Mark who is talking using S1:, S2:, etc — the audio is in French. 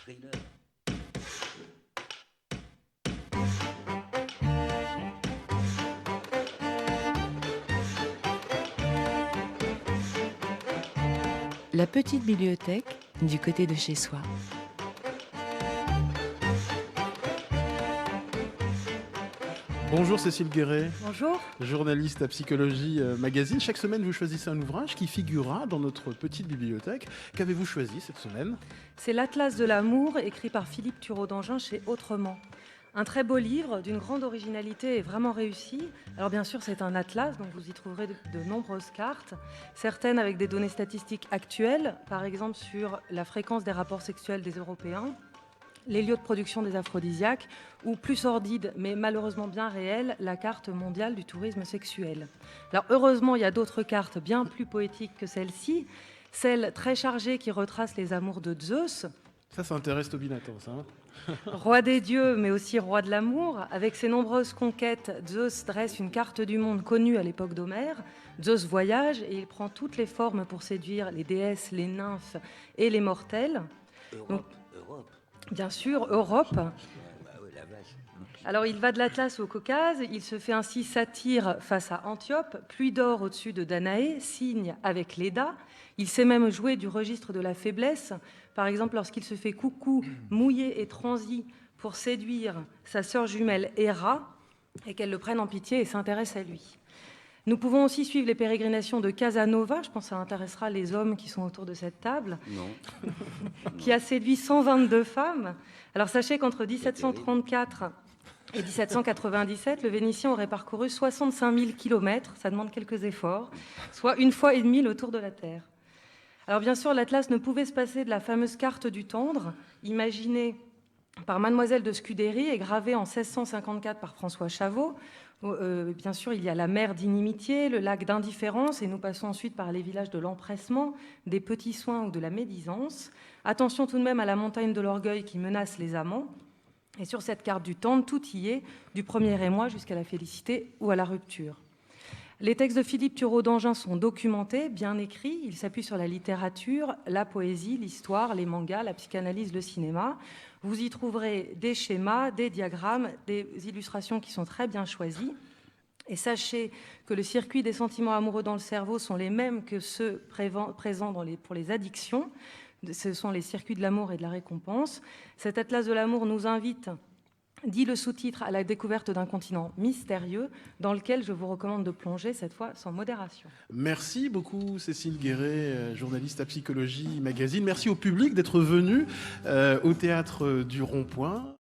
S1: thriller.
S2: La petite bibliothèque du côté de chez soi.
S3: Bonjour Cécile Guéret,
S4: Bonjour.
S3: journaliste à Psychologie Magazine. Chaque semaine, vous choisissez un ouvrage qui figurera dans notre petite bibliothèque. Qu'avez-vous choisi cette semaine ?
S4: C'est l'Atlas de l'amour, écrit par Philippe Thureau d'Angin chez Autrement. Un très beau livre, d'une grande originalité et vraiment réussi. Alors bien sûr, c'est un atlas, donc vous y trouverez de nombreuses cartes, certaines avec des données statistiques actuelles, par exemple sur la fréquence des rapports sexuels des Européens, les lieux de production des aphrodisiaques, ou plus sordide, mais malheureusement bien réelle, la carte mondiale du tourisme sexuel. Alors heureusement, il y a d'autres cartes bien plus poétiques que celle-ci, celle très chargée qui retrace les amours de Zeus,
S3: Ça intéresse Tobinator, ça.
S4: roi des dieux, mais aussi roi de l'amour. Avec ses nombreuses conquêtes, Zeus dresse une carte du monde connue à l'époque d'Homère. Zeus voyage et il prend toutes les formes pour séduire les déesses, les nymphes et les mortels.
S1: Europe.
S4: Bien sûr, Europe.
S1: Ouais, bah oui, la vache.
S4: Alors il va de l'Atlas au Caucase, il se fait ainsi satyre face à Antiope, pluie d'or au-dessus de Danaé, cygne avec Léda. Il sait même jouer du registre de la faiblesse, par exemple lorsqu'il se fait coucou, mouillé et transi pour séduire sa sœur jumelle Héra et qu'elle le prenne en pitié et s'intéresse à lui. Nous pouvons aussi suivre les pérégrinations de Casanova, je pense que ça intéressera les hommes qui sont autour de cette table,
S1: Non.
S4: qui a séduit 122 femmes. Alors sachez qu'entre 1734 et 1797, le Vénitien aurait parcouru 65 000 kilomètres, ça demande quelques efforts, soit une fois et demie le tour de la Terre. Alors bien sûr, l'Atlas ne pouvait se passer de la fameuse carte du tendre, imaginée par Mademoiselle de Scudéry et gravée en 1654 par François Chavot. Bien sûr, il y a la mer d'Inimitié, le lac d'Indifférence, et nous passons ensuite par les villages de l'Empressement, des Petits Soins ou de la Médisance. Attention tout de même à la montagne de l'Orgueil qui menace les amants. Et sur cette carte du tendre, tout y est, du premier émoi jusqu'à la félicité ou à la rupture. Les textes de Philippe Thureau d'Angin sont documentés, bien écrits. Ils s'appuient sur la littérature, la poésie, l'histoire, les mangas, la psychanalyse, le cinéma. Vous y trouverez des schémas, des diagrammes, des illustrations qui sont très bien choisies. Et sachez que le circuit des sentiments amoureux dans le cerveau sont les mêmes que ceux présents pour les addictions. Ce sont les circuits de l'amour et de la récompense. Cet atlas de l'amour nous invite, dit le sous-titre, à la découverte d'un continent mystérieux dans lequel je vous recommande de plonger, cette fois sans modération.
S3: Merci beaucoup Cécile Guéret, journaliste à Psychologie Magazine. Merci au public d'être venu au Théâtre du Rond-Point.